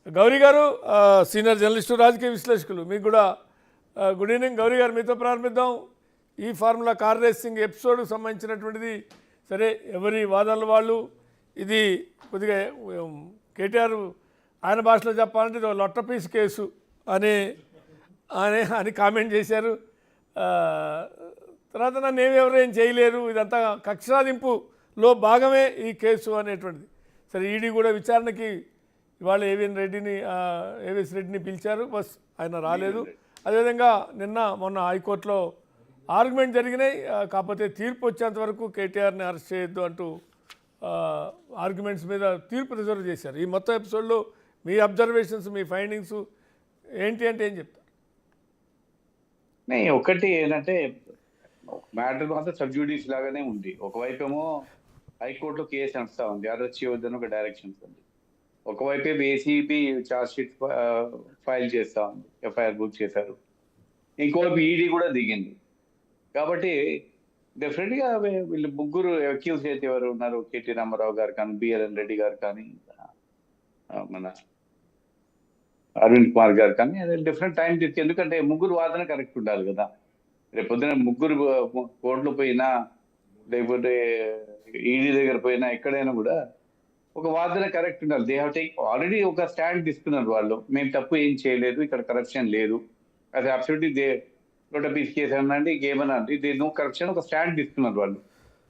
గౌరీ గారు senior journalist రాజకీయ విశ్లేషకులు మీకు కూడా గుడ్ ఈవినింగ్. గౌరీ గారు మీతో ప్రారంభిద్దాం. ఈ ఫార్ములా కార్ రేసింగ్ ఎపిసోడ్కి సంబంధించినటువంటిది సరే ఎవరి వాదనలు వాళ్ళు. ఇది కొద్దిగా కేటీఆర్ ఆయన భాషలో చెప్పాలంటే ఇది లొట్ట పీస్ కేసు అని అని కామెంట్ చేశారు. తర్వాత నన్ను ఎవరేం చేయలేరు, ఇదంతా కక్ష సాధింపులో భాగమే ఈ కేసు అనేటువంటిది. సరే ఈడీ కూడా విచారణకి ఇవాళ ఏవిఎస్ రెడ్డిని పిలిచారు, బస్ ఆయన రాలేదు. అదేవిధంగా మొన్న హైకోర్టులో ఆర్గ్యుమెంట్ జరిగినాయి. కాకపోతే తీర్పు వచ్చేంత వరకు కేటీఆర్ని అరెస్ట్ చేయొద్దు అంటూ ఆర్గ్యుమెంట్స్ మీద తీర్పు రిజర్వ్ చేశారు. ఈ మొత్తం ఎపిసోడ్లో మీ అబ్జర్వేషన్స్, మీ ఫైండింగ్స్ ఏంటి అంటే ఏం చెప్తారు? ఒకటి ఏంటంటే మ్యాటర్ మాత్రం సబ్జ్యూడిస్ లాగానే ఉంది. ఒకవైపు ఏమో హైకోర్టులో కేసు నడుస్తా ఉంది, అరెస్ట్ చేయొద్దని ఒక డైరెక్షన్స్ ఉంది. ఒకవైపు ఏసీబీ ఛార్జ్ షీట్ ఫైల్ చేస్తా ఉంది, ఎఫ్ఐఆర్ బుక్ చేశారు. ఇంకోవైపు ఈడీ కూడా దిగింది. కాబట్టి డెఫినెట్ గా వీళ్ళు ముగ్గురు అక్యూజ్ అయితే ఎవరు ఉన్నారు, కేటీ రామారావు గారు కానీ, బిఎల్ఎన్ రెడ్డి గారు కానీ, మన అరవింద్ కుమార్ గారు కానీ, డిఫరెంట్ టైం తీసుకు. ఎందుకంటే ముగ్గురు వాదన కరెక్ట్ ఉండాలి కదా. రేపు పొద్దున ముగ్గురు కోర్టులో పోయినా లేకపోతే ఈడీ దగ్గర పోయినా ఎక్కడైనా కూడా ఒక వాదన కరెక్ట్ ఉండాలి. దే హావ్ టేక్ ఆల్రెడీ ఒక స్టాండ్ తీసుకున్నారు వాళ్ళు, మేము తప్పు ఏం చేయలేదు, ఇక్కడ కరప్షన్ లేదు, అది అబ్సల్యూట్లీ దే పీస్ కేసు అనండి, ఏమన్నా అండి, దే నో కరప్షన్, ఒక స్టాండ్ తీసుకున్నారు వాళ్ళు.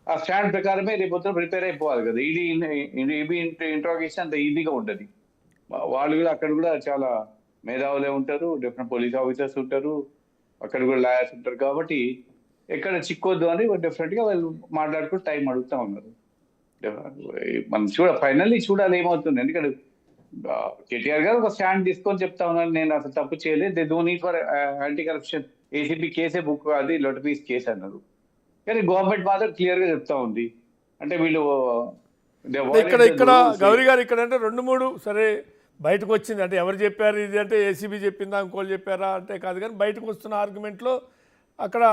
ఆ స్టాండ్ ప్రకారమే రేపు పొద్దున ప్రిపేర్ అయిపోవాలి కదా. ఈడీ ఇంట్రాగేషన్ అంత ఈజీగా ఉంటుంది. వాళ్ళు కూడా అక్కడ కూడా చాలా మేధావులే ఉంటారు, డిఫరెంట్ పోలీస్ ఆఫీసర్స్ ఉంటారు, అక్కడ కూడా లాయర్స్ ఉంటారు. కాబట్టి ఎక్కడ చిక్కొద్దు అని డెఫినెట్ గా వాళ్ళు మాట్లాడుకుంటూ టైం అడుగుతా ఉన్నారు. మనం ఫైనల్లీ చూడాలి ఏమవుతుంది. ఎందుకంటే కేటీఆర్ గారు ఒక స్టాండ్ తీసుకొని చెప్తా ఉన్నారు, నేను అసలు తప్పు చేయలేదు, they don't need for anti corruption, ACB కేసే బుక్ అది లొట్ పీస్ కేసు అన్నారు. కానీ గవర్నమెంట్ మాత్రం క్లియర్ గా చెప్తా ఉంది. అంటే వీళ్ళు ఇక్కడ గౌరీ గారు ఇక్కడ అంటే 2-3 సరే బయటకు వచ్చింది. అంటే ఎవరు చెప్పారు ఇది అంటే ఏసీబీ చెప్పిందా, ఇంకోళ్ళు చెప్పారా అంటే కాదు. కానీ బయటకు వస్తున్న ఆర్గ్యుమెంట్లో అక్కడ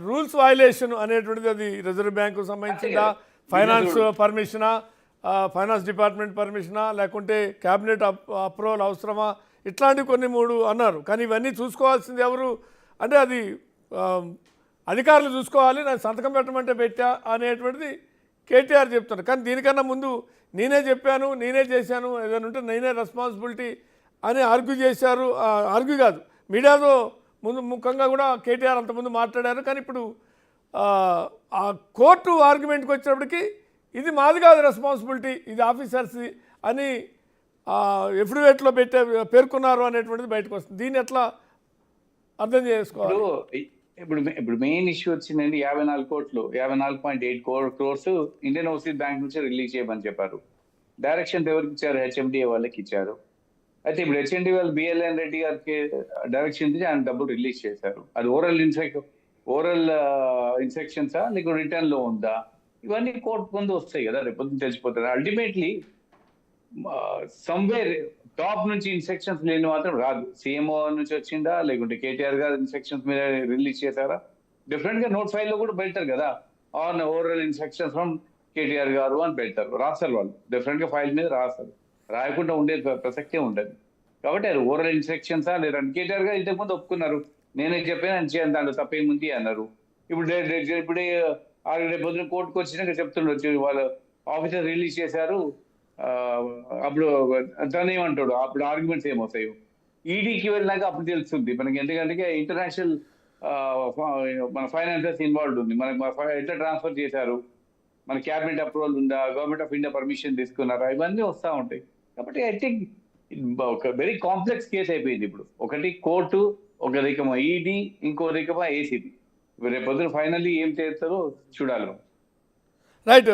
రూల్స్ వయలేషన్ అనేటువంటిది, అది రిజర్వ్ బ్యాంకు సంబంధించిందా, ఫైనాన్స్ పర్మిషనా, ఫైనాన్స్ డిపార్ట్మెంట్ పర్మిషనా, లేకుంటే క్యాబినెట్ అప్రూవల్ అవసరమా, ఇట్లాంటివి కొన్ని 3 అన్నారు. కానీ ఇవన్నీ చూసుకోవాల్సింది ఎవరు అంటే అది అధికారులు చూసుకోవాలి, నాకు సంతకం పెట్టమంటే పెట్టా అనేటువంటిది కేటీఆర్ చెప్తున్నారు. కానీ దీనికన్నా ముందు నేనే చెప్పాను, నేనే చేశాను, ఏదైనా ఉంటే నేనే రెస్పాన్సిబిలిటీ అని ఆర్గ్యూ చేశారు. ఆర్గ్యూ కాదు, మీడియాతో ముఖంగా కూడా కేటీఆర్ అంతకుముందు మాట్లాడారు. కానీ ఇప్పుడు ఆ కోర్టు ఆర్గ్యుమెంట్కి వచ్చినప్పటికీ ఇది మాది కాదు రెస్పాన్సిబిలిటీ, ఇది ఆఫీసర్స్ది అని ఎఫిడవిట్లో పేర్కొన్నారు అనేటువంటిది బయటకు వస్తుంది. దీన్ని ఎట్లా అర్థం చేసుకోవాలి? ఇప్పుడు మెయిన్ ఇష్యూ వచ్చిందండి. 54 కోట్లు 54.8 crores ఇండియన్ ఓవర్సీస్ బ్యాంక్ నుంచి రిలీజ్ చేయమని చెప్పారు. డైరెక్షన్ ఎవరికి ఇచ్చారు? హెచ్ఎండిఏ వాళ్ళకి ఇచ్చారు. అయితే ఇప్పుడు హెచ్ఎండి వాళ్ళు బిఎల్ఎన్ రెడ్డి గారికి డైరెక్షన్ ఇచ్చి ఆయన డబ్బులు రిలీజ్ చేశారు. అది ఓరల్ ఇన్స్ట్రక్షన్సా లేకపోతే రిటర్న్ లో ఉందా, ఇవన్నీ కోర్టు ముందు వస్తాయి కదా, రేపు పొద్దున్న తెలిసిపోతుంది. అల్టిమేట్లీ సమ్వేర్ టాప్ నుంచి ఇన్స్ట్రక్షన్స్ లేని మాత్రం రాదు. సీఎంఓ నుంచి వచ్చిందా లేకుంటే కేటీఆర్ గారు ఇన్స్ట్రక్షన్స్ మీద రిలీజ్ చేశారా? డిఫరెంట్ గా నోట్ ఫైల్ లో కూడా పెడతారు కదా, on overall instructions from KTR గారు అని పెడతారు, రాస్తారు వాళ్ళు. డిఫరెంట్ గా ఫైల్ మీద రాస్తారు, రాయకుండా ఉండే ప్రసక్తే ఉండదు. కాబట్టి అది ఓవరాల్ ఇన్స్ట్రక్షన్సా లేదంటే కేటీఆర్ గారు ఇంతకుముందు ఒప్పుకున్నారు, నేనే చెప్పాను చేయను, దాంట్లో తప్పేముంది అన్నారు. ఇప్పుడు రేపు పొద్దున కోర్టుకు వచ్చినాక చెప్తుండొచ్చు వాళ్ళు ఆఫీసర్ రిలీజ్ చేశారు, అప్పుడు తను ఏమంటాడు, అప్పుడు ఆర్గ్యుమెంట్స్ ఏమవుతాయి. ఈడీకి వెళ్ళినాక అప్పుడు తెలుస్తుంది మనకి. ఎందుకంటే ఇంటర్నేషనల్ మన ఫైనాన్సర్స్ ఇన్వాల్వ్ ఉంది, మనకి ఎట్లా ట్రాన్స్ఫర్ చేశారు, మన క్యాబినెట్ అప్రూవల్ ఉందా, గవర్నమెంట్ ఆఫ్ ఇండియా పర్మిషన్ తీసుకున్నారా, ఇవన్నీ వస్తూ ఉంటాయి. కాబట్టి ఐ థింక్ ఒక వెరీ కాంప్లెక్స్ కేసు అయిపోయింది. ఇప్పుడు ఒకటి కోర్టు, ఒక దికమా ఈడీ, ఇంకో దికమా ఏసీబీ. రేపు పొద్దున ఫైనల్లీ ఏం చేస్తారో చూడాలి. రైట్.